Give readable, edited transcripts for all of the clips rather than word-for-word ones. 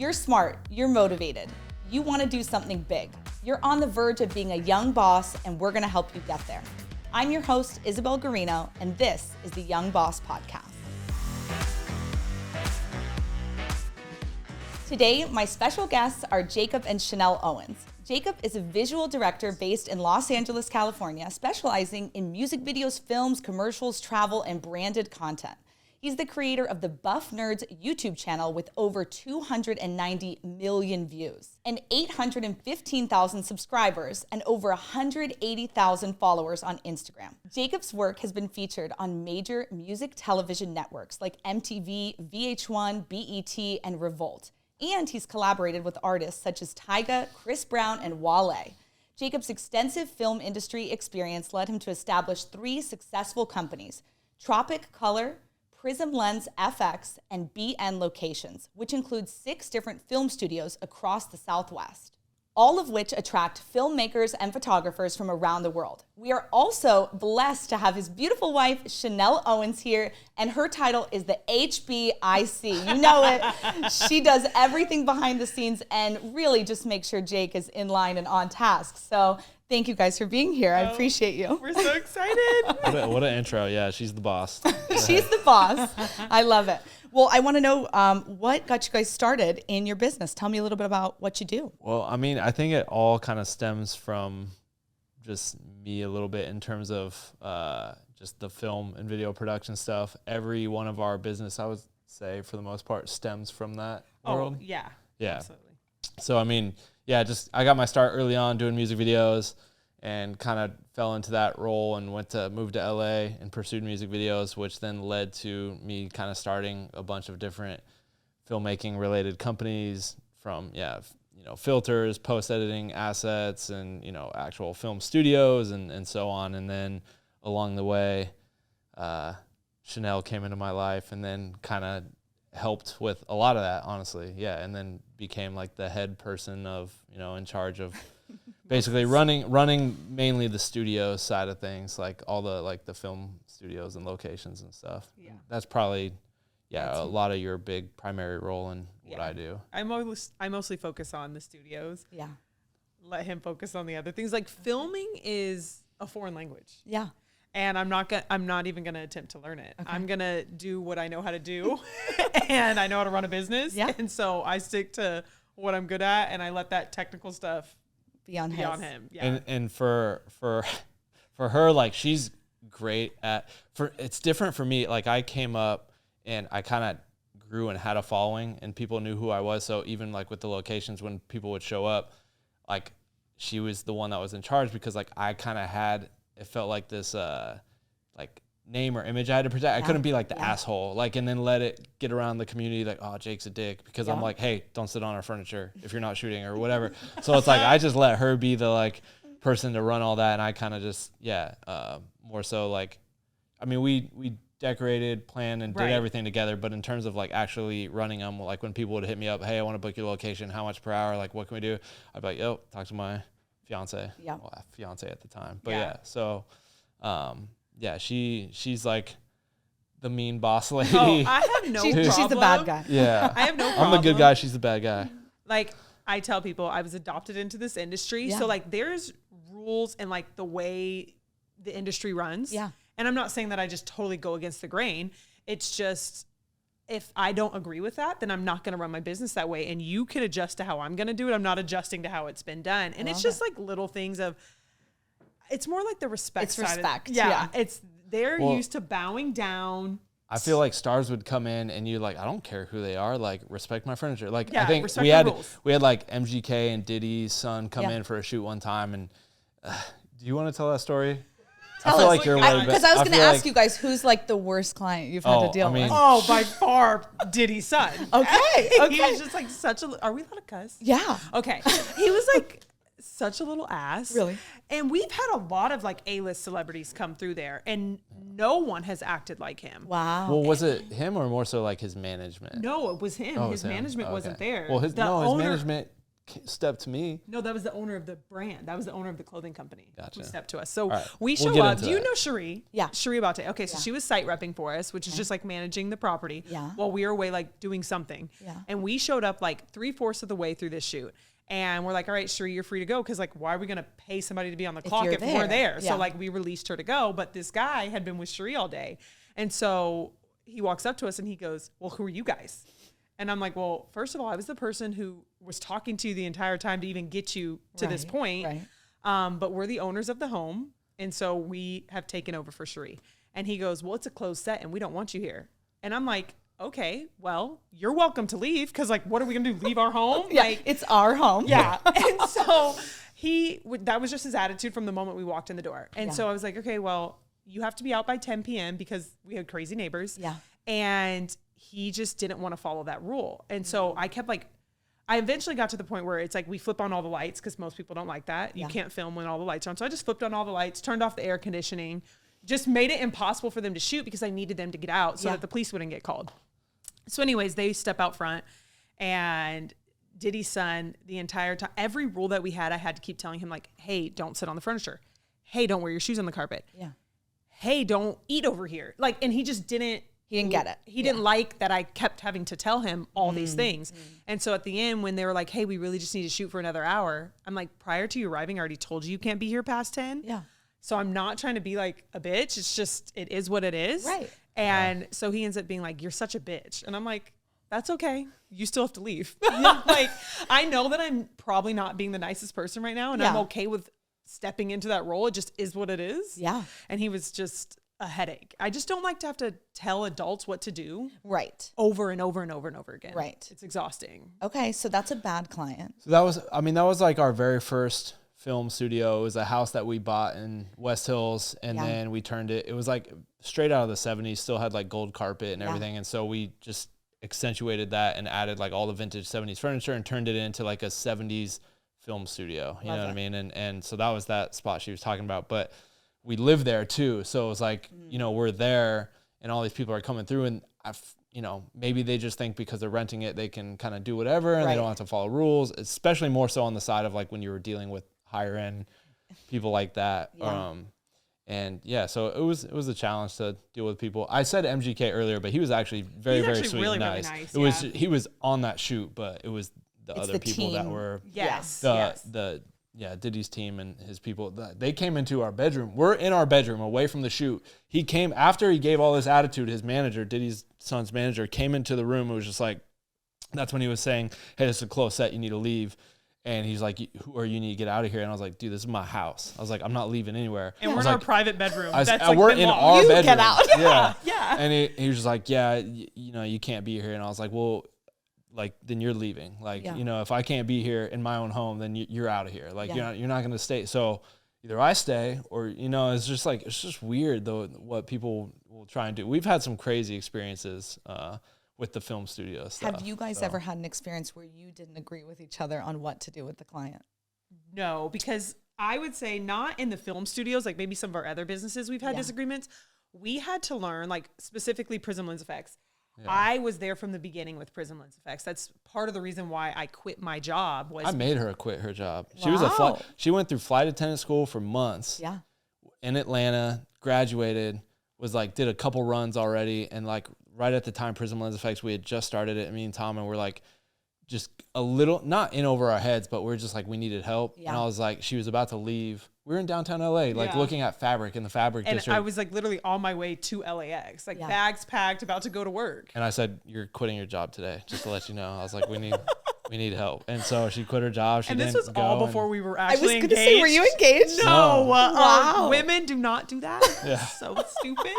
You're smart, you're motivated, you want to do something big. You're on the verge of being a young boss, and we're going to help you get there. I'm your host, Isabel Garino, and this is the Young Boss Podcast. Today, my special guests are Jakob and Shanel Owens. Jakob is a visual director based in Los Angeles, California, specializing in music videos, films, commercials, travel, and branded content. He's the creator of the Buff Nerds YouTube channel with over 290 million views and 815,000 subscribers and over 180,000 followers on Instagram. Jakob's work has been featured on major music television networks like MTV, VH1, BET, and Revolt. And he's collaborated with artists such as Tyga, Chris Brown, and Wale. Jakob's extensive film industry experience led him to establish 3 successful companies: Tropic Color, Prism Lens FX, and BN Locations, which includes 6 different film studios across the Southwest, all of which attract filmmakers and photographers from around the world. We are also blessed to have his beautiful wife, Shanel Owens, here, and her title is the HBIC. You know it. She does everything behind the scenes and really just makes sure Jake is in line and on task. So thank you guys for being here. I appreciate you. We're so excited. What an intro. Yeah, she's the boss. She's the boss. I love it. Well, I want to know what got you guys started in your business. Tell me a little bit about what you do. Well, I mean, I think it all kind of stems from just me a little bit in terms of just the film and video production stuff. Every one of our business, I would say, for the most part, stems from that world. Yeah. Absolutely. So, I mean, yeah, I got my start early on doing music videos and kind of fell into that role and moved to LA and pursued music videos, which then led to me kind of starting a bunch of different filmmaking related companies from, filters, post-editing assets, and, actual film studios and so on. And then along the way, Shanel came into my life and then kind of helped with a lot of that, honestly. Yeah. And then became like the head person of, in charge of basically running mainly the studio side of things, like all the film studios and locations and stuff. Yeah. That's probably, a lot of your big primary role in what I do. I mostly focus on the studios. Yeah. Let him focus on the other things. Like filming is a foreign language. Yeah. And I'm not even going to attempt to learn it. Okay. I'm going to do what I know how to do and I know how to run a business. Yeah. And so I stick to what I'm good at and I let that technical stuff be on him. Yeah. And for her, like, she's great it's different for me. Like, I came up and I kind of grew and had a following and people knew who I was. So even like with the locations, when people would show up, like, she was the one that was in charge because like I kind of it felt like this like name or image I had to protect. I couldn't be like the asshole, like, and then let it get around the community like, oh, Jake's a dick, because I'm like, hey, don't sit on our furniture if you're not shooting or whatever. So it's like I just let her be the like person to run all that, and I kind of just more so like, I mean, we decorated, planned, and did everything together, but in terms of like actually running them, like when people would hit me up, hey, I want to book your location, how much per hour, like what can we do? I'd be like, yo, talk to my fiance. Yeah. Well, fiance at the time. But so she's like the mean boss lady. Oh, I have no problem. She's the bad guy. Yeah. I have no problem. I'm the good guy, she's the bad guy. Like, I tell people I was adopted into this industry. Yeah. So like there's rules and like the way the industry runs. Yeah. And I'm not saying that I just totally go against the grain. It's just, if I don't agree with that, then I'm not going to run my business that way. And you can adjust to how I'm going to do it. I'm not adjusting to how it's been done. And it's just like little things of, it's more like the respect. It's respect. It's, they're used to bowing down. I feel like stars would come in and you're like, I don't care who they are. Like, respect my furniture. Like, yeah, I think we had like MGK and Diddy's son come in for a shoot one time. And do you want to tell that story? Tell us. Like because I was going to ask you guys, who's like the worst client you've had to deal with? Oh, by far, Diddy's son. Okay. He was just like are we allowed to cuss? Yeah. Okay. He was like such a little ass. Really? And we've had a lot of like A-list celebrities come through there and no one has acted like him. Wow. Well, was it him or more so like his management? No, it was him. His management wasn't there. Well, his management stepped to me. No, that was the owner of the brand. That was the owner of the clothing company Gotcha. who stepped to us. So right. we We'll show up. Do you that. know Cherie? Yeah. Cherie Abate. Okay, so she was site repping for us, which is just like managing the property while we were away like doing something. Yeah. And we showed up like 3/4 of the way through this shoot. And we're like, all right, Cherie, you're free to go. Cause like, why are we going to pay somebody to be on the clock if we're there? Yeah. So like we released her to go, but this guy had been with Cherie all day. And so he walks up to us and he goes, well, who are you guys? And I'm like, well, first of all, I was the person who was talking to you the entire time to even get you to this point. Right. But we're the owners of the home. And so we have taken over for Cherie. And he goes, well, it's a closed set and we don't want you here. And I'm like, okay, well, you're welcome to leave. Cause like, what are we going to do? Leave our home? Yeah, like, it's our home. Yeah. And so that was just his attitude from the moment we walked in the door. And so I was like, okay, well, you have to be out by 10 p.m. because we had crazy neighbors. Yeah. And he just didn't want to follow that rule. And so I eventually got to the point where it's like we flip on all the lights because most people don't like that. You can't film when all the lights are on. So I just flipped on all the lights, turned off the air conditioning, just made it impossible for them to shoot because I needed them to get out so that the police wouldn't get called. So anyways, they step out front and Diddy's son the entire time, every rule that we had, I had to keep telling him like, hey, don't sit on the furniture. Hey, don't wear your shoes on the carpet. Yeah. Hey, don't eat over here. Like, and he just didn't. He didn't get it. He didn't like that I kept having to tell him all these things. And so at the end, when they were like, hey, we really just need to shoot for another hour. I'm like, prior to you arriving, I already told you can't be here past 10. Yeah. So I'm not trying to be like a bitch. It's just, it is what it is. Right. And so he ends up being like, you're such a bitch. And I'm like, that's okay. You still have to leave. Like, I know that I'm probably not being the nicest person right now. And I'm okay with stepping into that role. It just is what it is. Yeah. And he was just a headache. I just don't like to have to tell adults what to do. Right. Over and over and over and over again. Right. It's exhausting. Okay. So that's a bad client. So that was like our very first film studio. It was a house that we bought in West Hills, and then we turned it. It was like straight out of the 70s, still had like gold carpet and everything. And so we just accentuated that and added like all the vintage 70s furniture and turned it into like a 70s film studio. You know what I mean? And so that was that spot she was talking about. But we live there too. So it was like, you know, we're there and all these people are coming through, and you know, maybe they just think because they're renting it, they can kind of do whatever and they don't have to follow rules, especially more so on the side of like when you were dealing with higher end people like that. And so it was a challenge to deal with people. I said MGK earlier, but he was actually very sweet really, and nice. Really nice. He was on that shoot, but it was the other people team. that were Diddy's team and his people. They came into our bedroom. We're in our bedroom away from the shoot. He came after he gave all this attitude. His manager, Diddy's son's manager, came into the room. It was just like, that's when he was saying, hey, this is a close set. You need to leave. And he's like, who are you? Need to get out of here. And I was like, dude, this is my house. I was like, I'm not leaving anywhere. And we're in our private bedroom. We're in our bedroom. Get out. Yeah. And he was just like, you know, you can't be here. And I was like, well, like, then you're leaving. Like, you know, if I can't be here in my own home, then you're out of here. Like, you're not going to stay. So either I stay or, you know, it's just weird though, what people will try and do. We've had some crazy experiences, with the film studio stuff. Have you guys ever had an experience where you didn't agree with each other on what to do with the client? No, because I would say not in the film studios, like maybe some of our other businesses we've had disagreements. We had to learn, like specifically Prism Lens Effects. Yeah. I was there from the beginning with Prism Lens Effects. That's part of the reason why I quit my job. I made her quit her job. Wow. She went through flight attendant school for months. Yeah. In Atlanta, graduated, did a couple runs already, and like right at the time Prism Lens Effects, we had just started it, me and Tom, and we're like just a little, not in over our heads, but we're just like, we needed help. Yeah. And I was like, she was about to leave. We were in downtown LA, looking at fabric in the fabric district. And I was like literally on my way to LAX, bags packed, about to go to work. And I said, you're quitting your job today, just to let you know. I was like, we need help. And so she quit her job. And this was all before we were actually engaged. I was going to say, were you engaged? No. Wow. Women do not do that. Yeah. So stupid.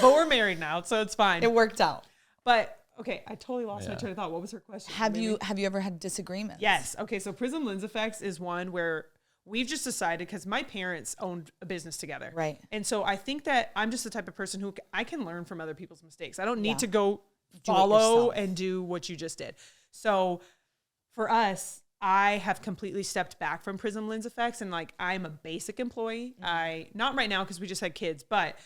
But we're married now, so it's fine. It worked out. But okay, I totally lost my train of thought. What was her question? Have you ever had disagreements? Yes. Okay, so Prism Lens Effects is one where we've just decided, because my parents owned a business together. Right. And so I think that I'm just the type of person who I can learn from other people's mistakes. I don't need to go follow and do what you just did. So for us, I have completely stepped back from Prism Lens Effects, and I'm a basic employee. Not right now because we just had kids, but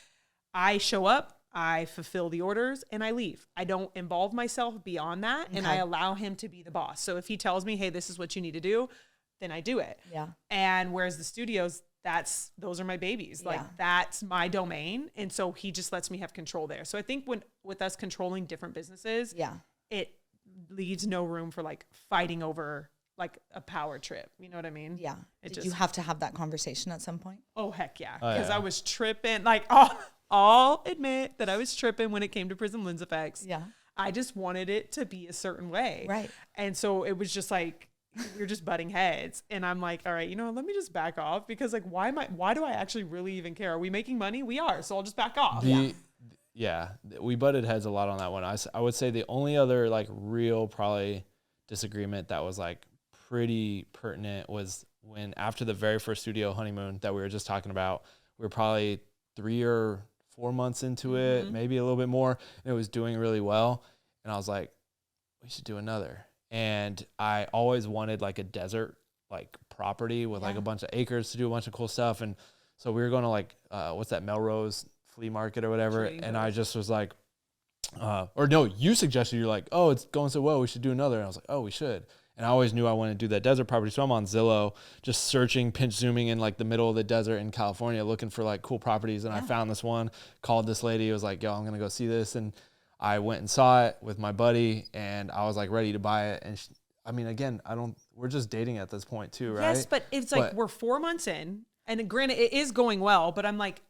I show up, I fulfill the orders and I leave. I don't involve myself beyond that. And I allow him to be the boss. So if he tells me, hey, this is what you need to do, then I do it. Yeah. And whereas the studios, those are my babies. Like that's my domain. And so he just lets me have control there. So I think with us controlling different businesses, it leaves no room for like fighting over like a power trip. You know what I mean? Yeah. Did you have to have that conversation at some point? Oh, heck yeah. Because I was tripping. Like, I'll admit that I was tripping when it came to Prism Lens Effects. Yeah. I just wanted it to be a certain way. Right. And so it was just like, we were just butting heads. And I'm like, all right, let me just back off because like, why do I actually really even care? Are we making money? We are. So I'll just back off. Yeah. We butted heads a lot on that one. I would say the only other like real probably disagreement that was like pretty pertinent was when after the very first studio honeymoon that we were just talking about, we were probably 3 or 4 months into it, maybe a little bit more, and it was doing really well. And I was like, we should do another. And I always wanted like a desert like property with like a bunch of acres to do a bunch of cool stuff. And so we were going to like, what's that, Melrose flea market or whatever. And I just was like, or no, you suggested, you're like, oh, it's going so well, we should do another. And I was like, oh, we should. And I always knew I wanted to do that desert property. So I'm on Zillow, just searching, pinch zooming in like the middle of the desert in California, looking for like cool properties. And I found this one, called this lady, was like, yo, I'm going to go see this. And I went and saw it with my buddy and I was like ready to buy it. And I mean, again, we're just dating at this point too, right? Yes, but it's like we're 4 months in and granted it is going well, but I'm like,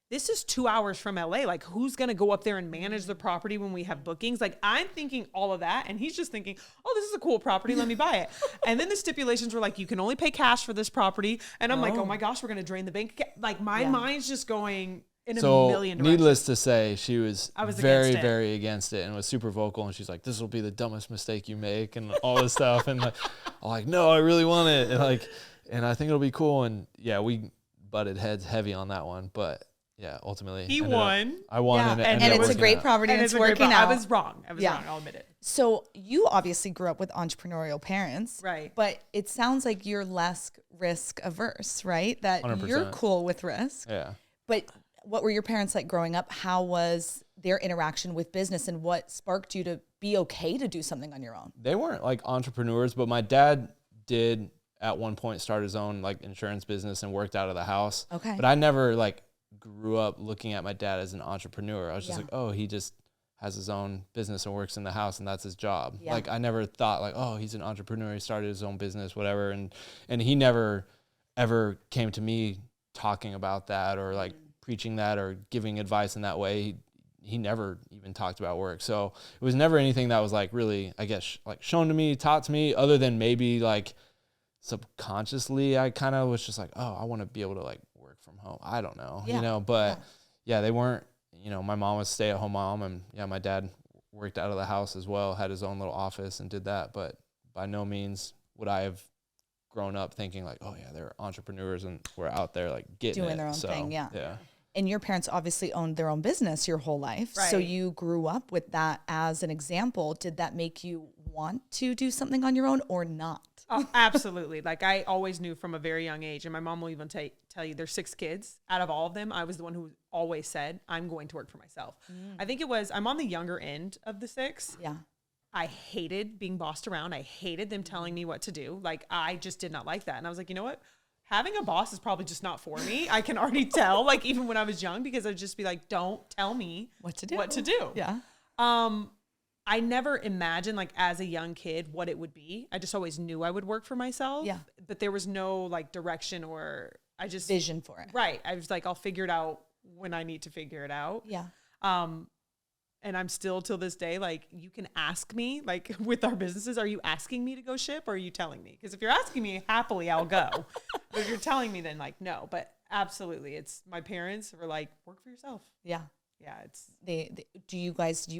this is 2 hours from LA. Like who's going to go up there and manage the property when we have bookings? Like I'm thinking all of that. And he's just thinking, oh, this is a cool property. Let me buy it. And then the stipulations were like, you can only pay cash for this property. And I'm like, oh my gosh, we're going to drain the bank. Like my mind's just going in a million directions. Needless to say, she was very, very against it and was super vocal. And she's like, this will be the dumbest mistake you make and all this stuff. And like, I'm like, no, I really want it. And I think it'll be cool. And yeah, we butted heads heavy on that one, but yeah, ultimately he won. I won. Yeah. And it's a great property and it's working out. I was wrong. I'll admit it. So you obviously grew up with entrepreneurial parents, right? But it sounds like you're less risk averse, right? That 100%. You're cool with risk. Yeah. But what were your parents like growing up? How was their interaction with business and what sparked you to be okay to do something on your own? They weren't like entrepreneurs, but my dad did at one point start his own like insurance business and worked out of the house. Okay. But I never like grew up looking at my dad as an entrepreneur. I was just like, oh, he just has his own business and works in the house and that's his job. Yeah. Like I never thought like, oh, he's an entrepreneur. He started his own business, whatever. And he never ever came to me talking about that or like preaching that or giving advice in that way. He never even talked about work. So it was never anything that was like really, I guess, like shown to me, taught to me, other than maybe like subconsciously, I kind of was just like, oh, I want to be able to like work from home. I don't know, but yeah, they weren't, my mom was a stay-at-home mom and my dad worked out of the house as well, had his own little office and did that. But by no means would I have grown up thinking like, oh yeah, they're entrepreneurs and we're out there like doing their own thing. Yeah. Yeah. And your parents obviously owned their own business your whole life. Right. So you grew up with that as an example. Did that make you want to do something on your own or not? Oh, absolutely. Like I always knew from a very young age, and my mom will even tell you there's 6 kids. Out of all of them, I was the one who always said, I'm going to work for myself. I think I'm on the younger end of the 6. Yeah. I hated being bossed around. I hated them telling me what to do. Like I just did not like that. And I was like, you know what? Having a boss is probably just not for me. I can already tell, like even when I was young, because I'd just be like, don't tell me what to do. Yeah. I never imagined like as a young kid what it would be. I just always knew I would work for myself. Yeah. But there was no like direction or vision for it. Right. I was like, I'll figure it out when I need to figure it out. Yeah. And I'm still till this day, like you can ask me like with our businesses, are you asking me to go ship or are you telling me? Because if you're asking me happily, I'll go. But if you're telling me, then like, no, but absolutely. It's my parents were like, work for yourself. Yeah. Yeah. It's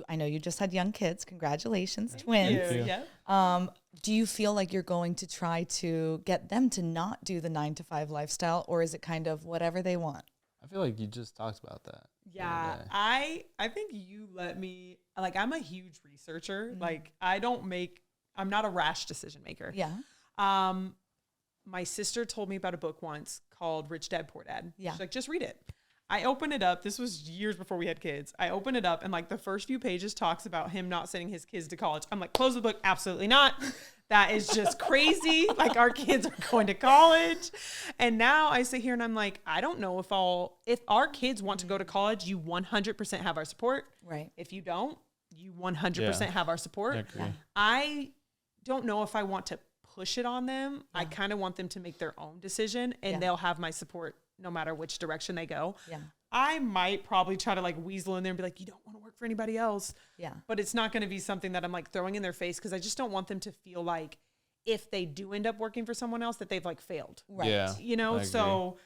I know you just had young kids. Congratulations, twins. Thank you. Yeah. Do you feel like you're going to try to get them to not do the 9-to-5 lifestyle or is it kind of whatever they want? I feel like you just talked about that. Yeah, I think you let me, like, I'm a huge researcher. Mm-hmm. Like, I'm not a rash decision maker. Yeah. My sister told me about a book once called Rich Dad, Poor Dad. Yeah. She's like, just read it. I open it up. This was years before we had kids. I open it up and like the first few pages talks about him not sending his kids to college. I'm like, close the book. Absolutely not. That is just crazy. Like our kids are going to college. And now I sit here and I'm like, I don't know if our kids want to go to college, you 100% have our support. Right. If you don't, you 100% have our support. I don't know if I want to push it on them. I kind of want them to make their own decision and they'll have my support no matter which direction they go. Yeah. I might probably try to like weasel in there and be like, you don't want to work for anybody else. Yeah. But it's not going to be something that I'm like throwing in their face because I just don't want them to feel like if they do end up working for someone else that they've like failed. Right. Yeah. You know, so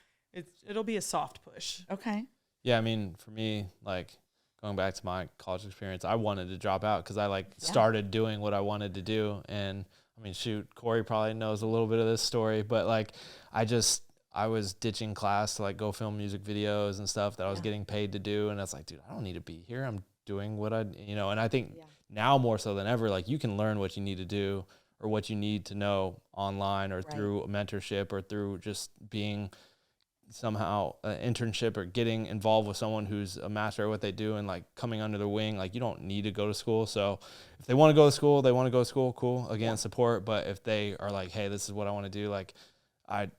it'll be a soft push. Okay. Yeah. I mean, for me, like going back to my college experience, I wanted to drop out because I like started doing what I wanted to do. And I mean, shoot, Corey probably knows a little bit of this story, but like I was ditching class to like go film music videos and stuff that I was getting paid to do. And I was like, dude, I don't need to be here. I'm doing what and I think now more so than ever, like you can learn what you need to do or what you need to know online or through a mentorship or through just being somehow an internship or getting involved with someone who's a master at what they do and like coming under their wing. Like you don't need to go to school. So if they want to go to school, they want to go to school. Cool. Again, support. But if they are like, hey, this is what I want to do. Like I've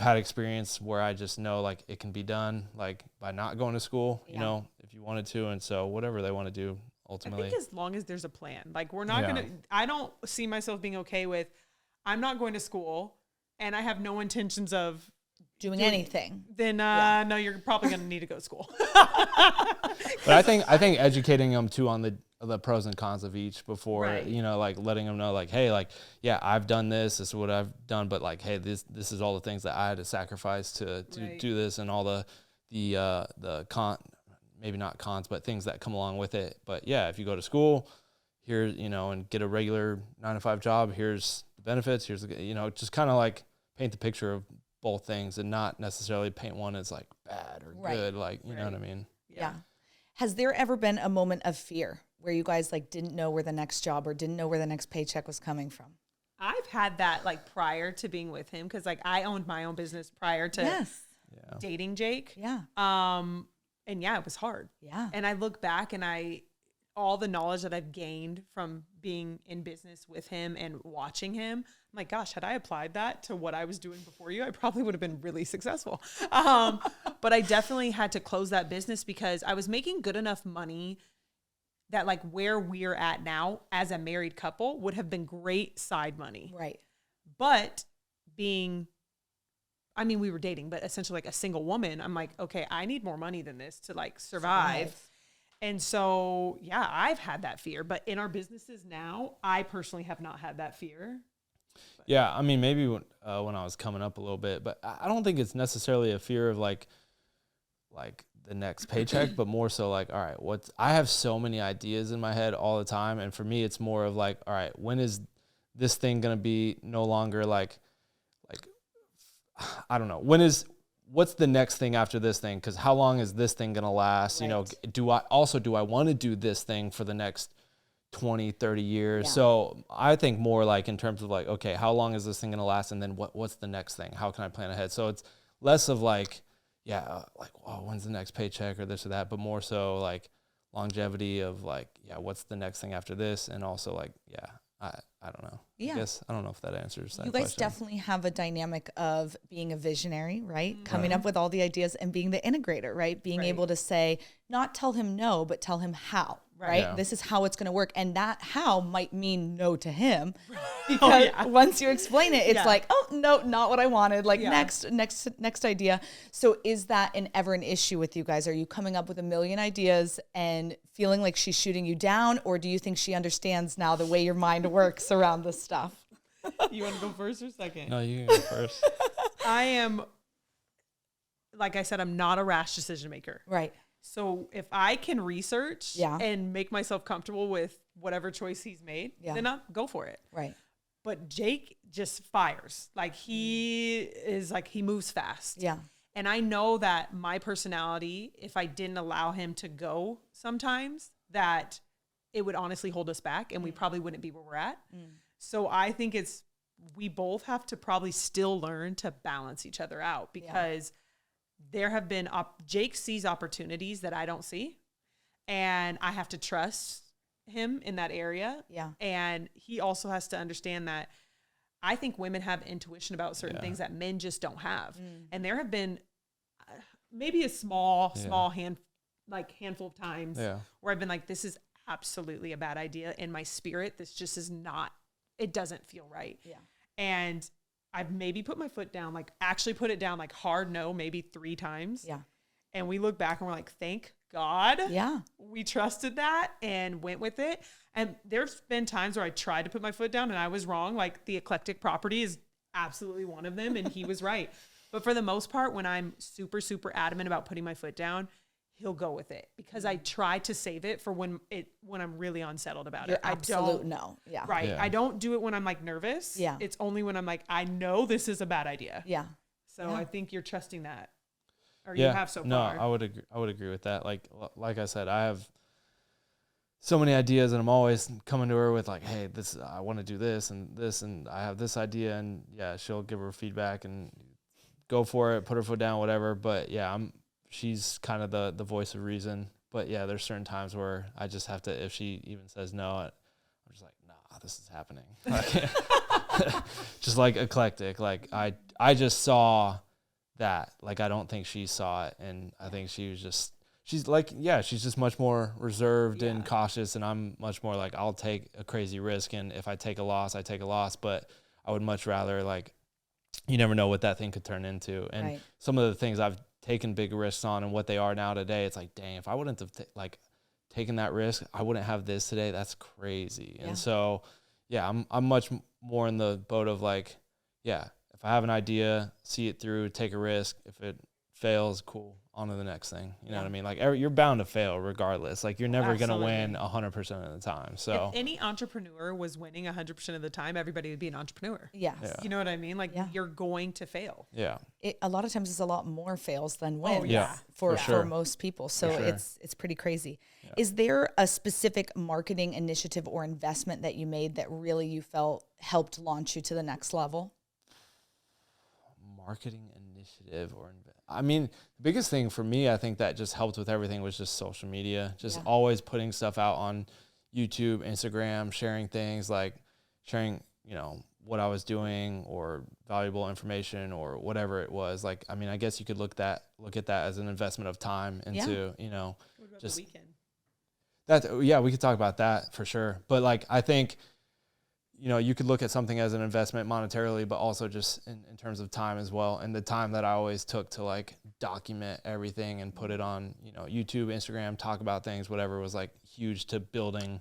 had experience where I just know like it can be done like by not going to school, you know, if you wanted to. And so whatever they want to do ultimately. I think as long as there's a plan, like we're not I don't see myself being okay with, I'm not going to school and I have no intentions of doing anything. Then no, you're probably going to need to go to school. But I think educating them too on the pros and cons of each before, like letting them know like, hey, like, yeah, I've done this. This is what I've done. But like, hey, this is all the things that I had to sacrifice to do this and all the maybe not cons, but things that come along with it. But yeah, if you go to school here, and get a regular 9-to-5 job, here's the benefits. Here's just kind of like paint the picture of both things and not necessarily paint one as like bad or good. Like, you know what I mean? Yeah. Has there ever been a moment of fear where you guys like didn't know where the next job or didn't know where the next paycheck was coming from? I've had that like prior to being with him because like I owned my own business prior to dating Jake. Yeah. And yeah, it was hard. Yeah. And I look back and all the knowledge that I've gained from being in business with him and watching him, I'm like, gosh, had I applied that to what I was doing before you, I probably would have been really successful. But I definitely had to close that business because I was making good enough money that like where we're at now as a married couple would have been great side money. Right. But we were dating, but essentially like a single woman, I'm like, okay, I need more money than this to like survive. And so, yeah, I've had that fear, but in our businesses now, I personally have not had that fear. Yeah. I mean, maybe when I was coming up a little bit, but I don't think it's necessarily a fear of like the next paycheck, but more so like, all right, I have so many ideas in my head all the time. And for me, it's more of like, all right, when is this thing going to be no longer like, I don't know, what's the next thing after this thing? Because how long is this thing going to last? Right. Do I want to do this thing for the next 20, 30 years? Yeah. So I think more like in terms of like, okay, how long is this thing going to last? And then what's the next thing? How can I plan ahead? So it's less of like, when's the next paycheck or this or that, but more so like longevity of like, what's the next thing after this? And also like, I don't know. Yeah. I don't know if that answers that question. You guys definitely have a dynamic of being a visionary, right? Mm-hmm. Coming up with all the ideas and being the integrator, right? Being able to say, not tell him no, but tell him how, right? Yeah. This is how it's going to work. And that how might mean no to him because once you explain it, it's like, oh, no, not what I wanted. Like next idea. So is that ever an issue with you guys? Are you coming up with a million ideas and feeling like she's shooting you down? Or do you think she understands now the way your mind works around this stuff? You want to go first or second? No, you can go first. I am, like I said, I'm not a rash decision maker. Right. So if I can research and make myself comfortable with whatever choice he's made, then I'll go for it. Right. But Jake just fires. Like he moves fast. Yeah. And I know that my personality, if I didn't allow him to go sometimes, that it would honestly hold us back and we probably wouldn't be where we're at. So I think we both have to probably still learn to balance each other out because there have been, Jake sees opportunities that I don't see, and I have to trust him in that area. Yeah. And he also has to understand that I think women have intuition about certain things that men just don't have. And there have been maybe a small handful of times where I've been like, this is absolutely a bad idea. In my spirit, this just is not, it doesn't feel right. Yeah. And I've maybe put my foot down, like actually put it down, like hard no, maybe 3 times. Yeah. And we look back and we're like, thank God. Yeah. We trusted that and went with it. And there's been times where I tried to put my foot down and I was wrong. Like the eclectic property is absolutely one of them. And he was right. But for the most part, when I'm super, super adamant about putting my foot down, he'll go with it because I try to save it for when I'm really unsettled about it. Absolute no. Yeah. Right. Yeah. I don't do it when I'm like nervous. Yeah. It's only when I'm like, I know this is a bad idea. Yeah. So I think you're trusting that. Or you have so far. No, I would agree with that. Like I said, I have so many ideas and I'm always coming to her with like, hey, I want to do this and I have this idea, and she'll give her feedback and go for it, put her foot down, whatever. But she's kind of the voice of reason. But there's certain times where I just have to, if she even says no, I'm just like, nah, this is happening. Just like eclectic. Like I just saw that. Like I don't think she saw it, and I think she's just much more reserved and cautious, and I'm much more like, I'll take a crazy risk, and if I take a loss, I take a loss, but I would much rather, like, you never know what that thing could turn into. And some of the things I've taken big risks on and what they are now today, it's like, dang, if I wouldn't have taken that risk, I wouldn't have this today. That's crazy. And so I'm much more in the boat of like, if I have an idea, see it through, take a risk. If it fails, cool, on to the next thing. You know what I mean? Like you're bound to fail regardless. Like you're never going to win 100% of the time. So if any entrepreneur was winning 100% of the time, everybody would be an entrepreneur. Yes. Yeah. You know what I mean? Like you're going to fail. Yeah. A lot of times it's a lot more fails than wins for most people. So it's pretty crazy. Yeah. Is there a specific marketing initiative or investment that you made that really you felt helped launch you to the next level? Marketing initiative I mean, the biggest thing for me, I think that just helped with everything was just social media, just always putting stuff out on YouTube, Instagram, sharing things, like sharing, what I was doing or valuable information or whatever it was. Like, I mean, I guess you could look at that as an investment of time into, what about just the weekend? We could talk about that for sure. But like, I think, you could look at something as an investment monetarily, but also just in terms of time as well. And the time that I always took to like document everything and put it on, YouTube, Instagram, talk about things, whatever, was like huge to building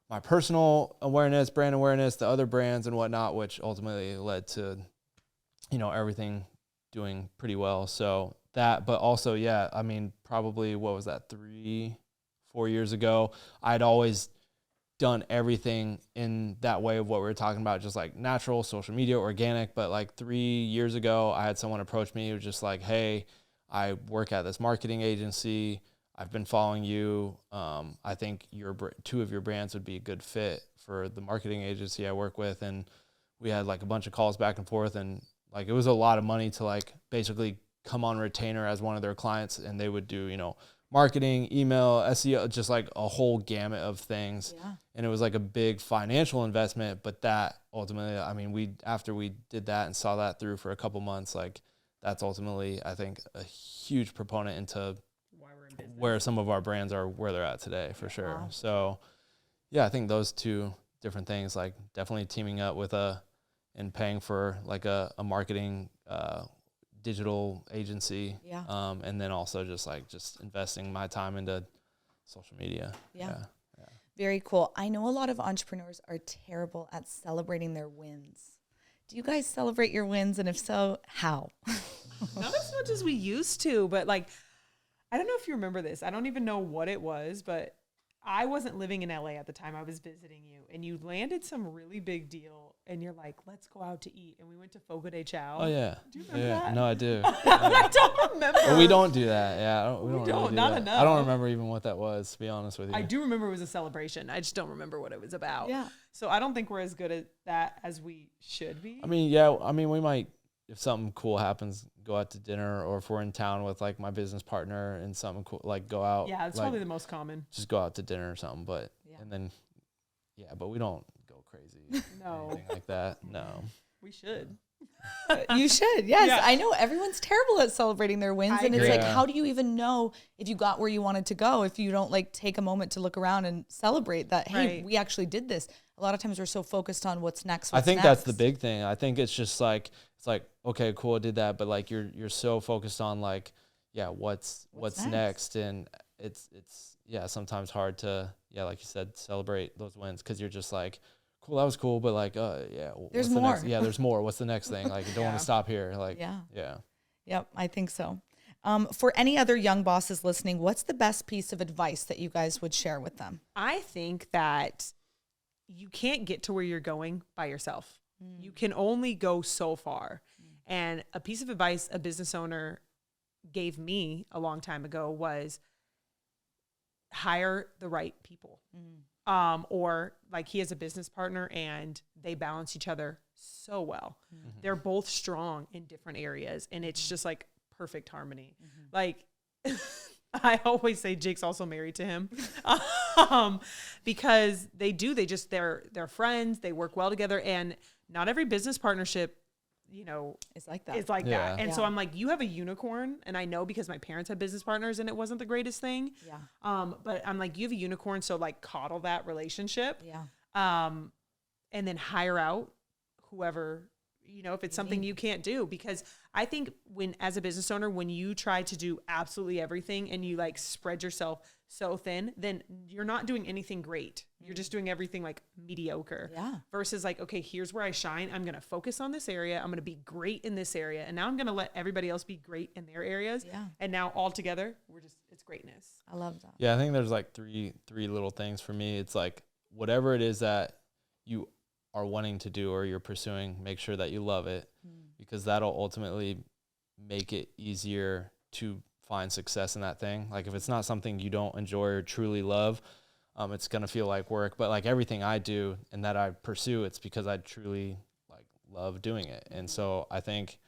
my personal awareness, brand awareness, the other brands and whatnot, which ultimately led to, everything doing pretty well. So that, but also, I mean, probably, what was that, 3-4 years ago, I'd always done everything in that way of what we were talking about, just like natural, social media, organic. But like 3 years ago, I had someone approach me who was just like, hey, I work at this marketing agency. I've been following you. I think 2 of your brands would be a good fit for the marketing agency I work with. And we had like a bunch of calls back and forth, and like it was a lot of money to like basically come on retainer as one of their clients, and they would do, marketing, email, SEO, just like a whole gamut of things. Yeah. And it was like a big financial investment, but that ultimately, I mean, after we did that and saw that through for a couple months, like that's ultimately, I think, a huge proponent into why we're in business, where some of our brands are, where they're at today, for sure. Wow. So I think those 2 different things, like definitely teaming up with and paying for like a marketing, digital agency, and then also just investing my time into social media. Yeah. Very cool. I know a lot of entrepreneurs are terrible at celebrating their wins. Do you guys celebrate your wins, and if so, how? Not as much as we used to, but like, I don't know if you remember this. I don't even know what it was, but I wasn't living in LA at the time. I was visiting you, and you landed some really big deal, and you're like, let's go out to eat. And we went to Fogo de Chao. Oh, yeah. Do you remember that? No, I do. I don't remember. Well, we don't do that. Yeah, we don't really do not that. Enough. I don't remember even what that was, to be honest with you. I do remember it was a celebration. I just don't remember what it was about. Yeah. So I don't think we're as good at that as we should be. I mean, we might if something cool happens, go out to dinner, or if we're in town with like my business partner and something cool, like go out. Yeah, it's like, probably the most common. Just go out to dinner or something. But and then but we don't go crazy. No, anything like that. No, we should. You should. Yes. Yeah. I know everyone's terrible at celebrating their wins. And it's like, how do you even know if you got where you wanted to go if you don't like take a moment to look around and celebrate that, hey, we actually did this. A lot of times we're so focused on what's next. I think that's the big thing. I think it's just like, it's like, okay, cool, I did that. But like, you're so focused on like, what's next? And it's sometimes hard to, like you said, celebrate those wins. 'Cause you're just like, cool, that was cool, but like, there's more. There's more. What's the next thing? Like, I don't want to stop here. Like, Yep, I think so. For any other young bosses listening, what's the best piece of advice that you guys would share with them? I think that you can't get to where you're going by yourself. You can only go so far. And a piece of advice a business owner gave me a long time ago was hire the right people. Or like he has a business partner and they balance each other so well. They're both strong in different areas and it's just like perfect harmony. Like I always say Jake's also married to him because they're friends. They work well together and not every business partnership, it's like that. It's like that. And so I'm like, you have a unicorn. And I know because my parents had business partners and it wasn't the greatest thing. But I'm like, you have a unicorn. So like coddle that relationship. And then hire out whoever, if it's something you can't do, because I think as a business owner, when you try to do absolutely everything and you like spread yourself so thin, then you're not doing anything great. You're just doing everything like mediocre versus like, okay, here's where I shine. I'm going to focus on this area. I'm going to be great in this area. And now I'm going to let everybody else be great in their areas. And now all together, it's greatness. I love that. Yeah. I think there's like three little things for me. It's like, whatever it is that you are wanting to do or you're pursuing, make sure that you love it because that'll ultimately make it easier to find success in that thing. Like if it's not something you don't enjoy or truly love, it's going to feel like work. But like everything I do and that I pursue, it's because I truly like love doing it. And so I think,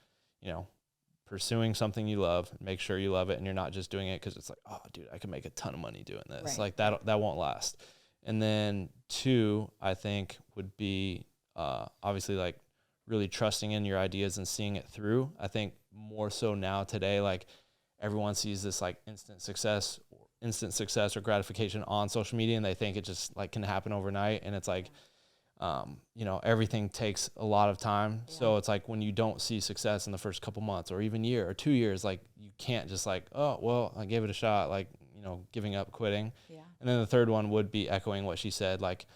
pursuing something you love, make sure you love it and you're not just doing it because it's like, oh dude, I can make a ton of money doing this. Like that won't last. And then 2, I think would be obviously like really trusting in your ideas and seeing it through. I think more so now today, like everyone sees this like instant success or gratification on social media and they think it just like can happen overnight. And it's like, everything takes a lot of time. So it's like when you don't see success in the first couple months or even year or 2 years, like you can't just like, oh, well, I gave it a shot. Like, giving up, quitting. And then the third one would be echoing what she said, like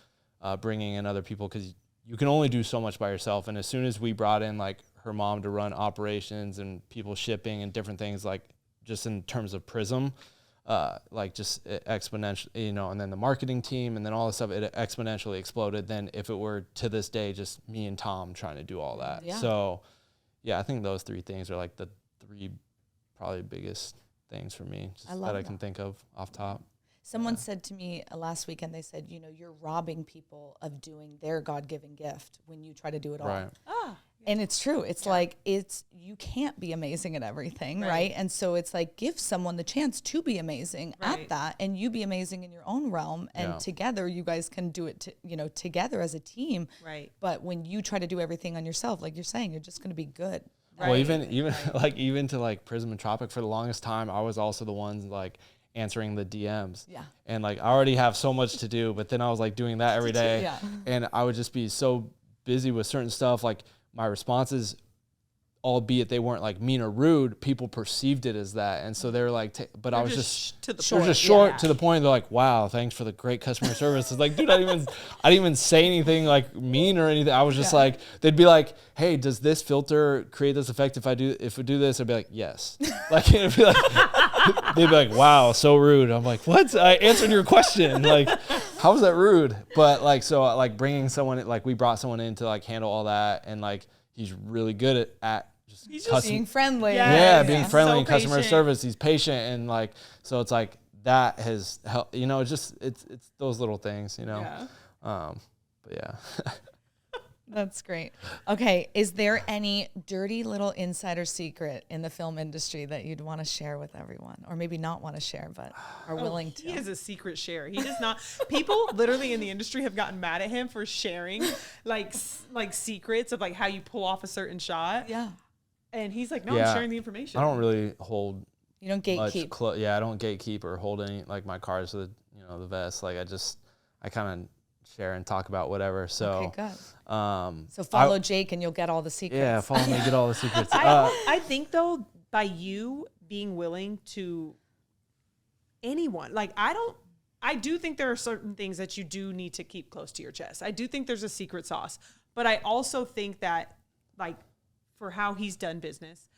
bringing in other people because you can only do so much by yourself. And as soon as we brought in like her mom to run operations and people shipping and different things, like just in terms of Prism, like just exponentially, and then the marketing team and then all this stuff, it exponentially exploded than if it were to this day, just me and Tom trying to do all that. So I think those 3 things are like the 3 probably biggest things for me that I can think of off top. Someone said to me last weekend, they said, you're robbing people of doing their God-given gift when you try to do it all. Right. And it's true. It's like, you can't be amazing at everything. Right. And so it's like, give someone the chance to be amazing at that and you be amazing in your own realm. And together you guys can do it, together as a team. Right. But when you try to do everything on yourself, like you're saying, you're just going to be good. Right. Well, even to like Prism and Tropic for the longest time, I was also the ones like answering the DMs. And like, I already have so much to do, but then I was like doing that every day and I would just be so busy with certain stuff. Like my responses, albeit they weren't like mean or rude, people perceived it as that. And so they're like, but I was just to the point. Just short to the point. They're like, wow, thanks for the great customer service. It's like, dude, I didn't even say anything like mean or anything. I was just like, they'd be like, hey, does this filter create this effect if we do this? I'd be like, yes. Like, it'd be like, they'd be like, wow, so rude. I'm like, what? I answered your question. Like, how was that rude? But like, so like bringing someone, like we brought someone in to like handle all that. And like, he's really good at just being friendly. Being friendly so and customer service. He's patient and like, so it's like that has helped, it's those little things, But yeah. That's great. Okay, is there any dirty little insider secret in the film industry that you'd want to share with everyone, or maybe not want to share, but are willing to? He is a secret share. He does not. People literally in the industry have gotten mad at him for sharing like secrets of like how you pull off a certain shot. Yeah. And he's like, no, I'm sharing the information. I don't really hold. You don't gatekeep. I don't gatekeep or hold any like my cards to the vest. Like I kind of share and talk about whatever. So okay, good. So follow Jake and you'll get all the secrets. Yeah, follow me, get all the secrets. I think though, by you being willing to anyone, like I do think there are certain things that you do need to keep close to your chest. I do think there's a secret sauce, but I also think that like for how he's done business,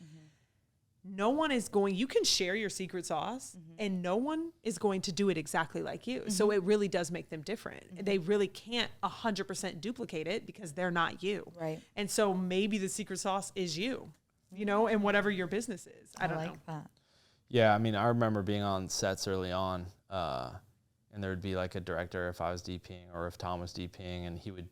no one is going, you can share your secret sauce and no one is going to do it exactly like you. So it really does make them different. They really can't 100% duplicate it because they're not you. Right. And so maybe the secret sauce is you, and whatever your business is. I don't know. That. Yeah. I mean, I remember being on sets early on, and there would be like a director if I was DPing or if Tom was DPing, and he would,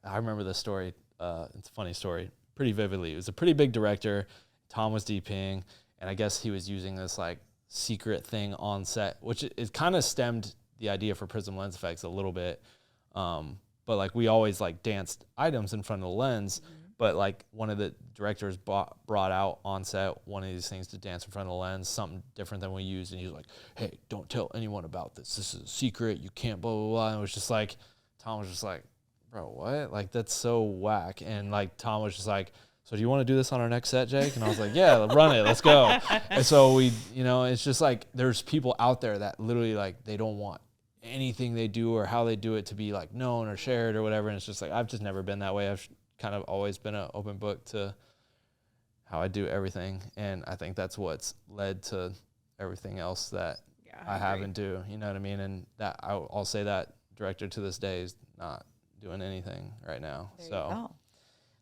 I remember this story. It's a funny story pretty vividly. It was a pretty big director. Tom was DPing, and I guess he was using this like secret thing on set, which it kind of stemmed the idea for Prism lens effects a little bit. But like we always like danced items in front of the lens, but like one of the directors brought out on set one of these things to dance in front of the lens, something different than we used. And he was like, hey, don't tell anyone about this. This is a secret. You can't blah, blah, blah. And it was just like, Tom was just like, bro, what? Like, that's so whack. And like, Tom was just like, so do you want to do this on our next set, Jake? And I was like, yeah, run it. Let's go. And so we, it's just like there's people out there that literally like they don't want anything they do or how they do it to be like known or shared or whatever. And it's just like I've just never been that way. I've kind of always been an open book to how I do everything. And I think that's what's led to everything else that I have and do. You know what I mean? And that I'll say that director to this day is not doing anything right now. There you go.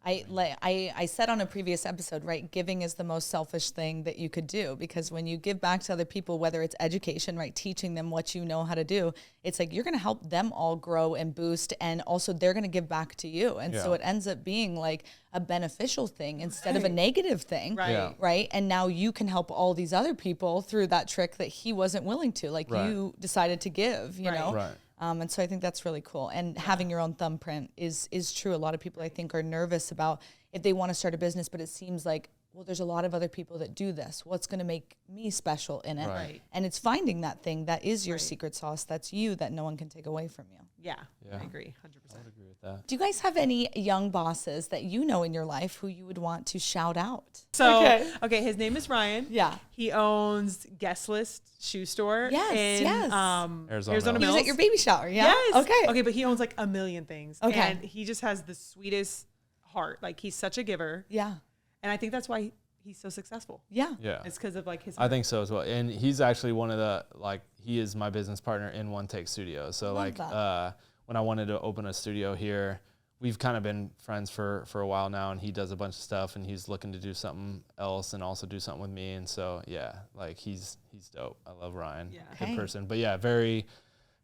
I said on a previous episode, right, giving is the most selfish thing that you could do, because when you give back to other people, whether it's education, right, teaching them what you know how to do, it's like you're going to help them all grow and boost, and also they're going to give back to you. And so it ends up being like a beneficial thing instead of a negative thing, right? And now you can help all these other people through that trick that he wasn't willing to, like you decided to give, you know? Right. And so I think that's really cool. And having your own thumbprint is true. A lot of people, I think, are nervous about if they want to start a business, but it seems like, well, there's a lot of other people that do this. What's going to make me special in it? Right. And it's finding that thing that is your secret sauce, that's you, that no one can take away from you. Yeah. I agree, 100%. I would agree with that. Do you guys have any young bosses that you know in your life who you would want to shout out? So, okay, his name is Ryan. Yeah. He owns Guest List Shoe Store in Arizona Mills. He was at your baby shower, yeah? Yes. Okay, but he owns like a million things. Okay. And he just has the sweetest heart. Like, he's such a giver. Yeah. And I think that's why he's so successful. Yeah. It's because of like his heart. I think so as well. And he's actually one of the, like, he is my business partner in One Take Studio. So like when I wanted to open a studio here, we've kind of been friends for a while now, and he does a bunch of stuff, and he's looking to do something else and also do something with me. And so, yeah, like he's dope. I love Ryan. Yeah. Good person. But yeah, very,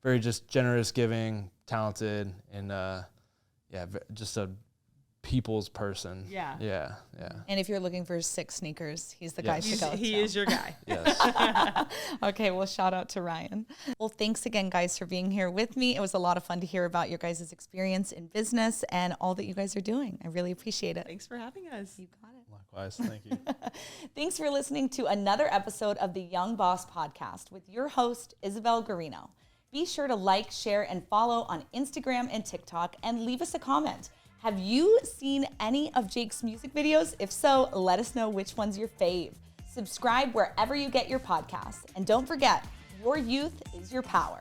very just generous, giving, talented, and just a people's person. Yeah. And if you're looking for sick sneakers, he's the guy to go. He is your guy. Yes. Okay, well, shout out to Ryan. Well, thanks again, guys, for being here with me. It was a lot of fun to hear about your guys' experience in business and all that you guys are doing. I really appreciate it. Thanks for having us. You got it. Likewise. Thank you. Thanks for listening to another episode of the Young Boss Podcast with your host, Isabel Garino. Be sure to like, share, and follow on Instagram and TikTok, and leave us a comment. Have you seen any of Jake's music videos? If so, let us know which one's your fave. Subscribe wherever you get your podcasts. And don't forget, your youth is your power.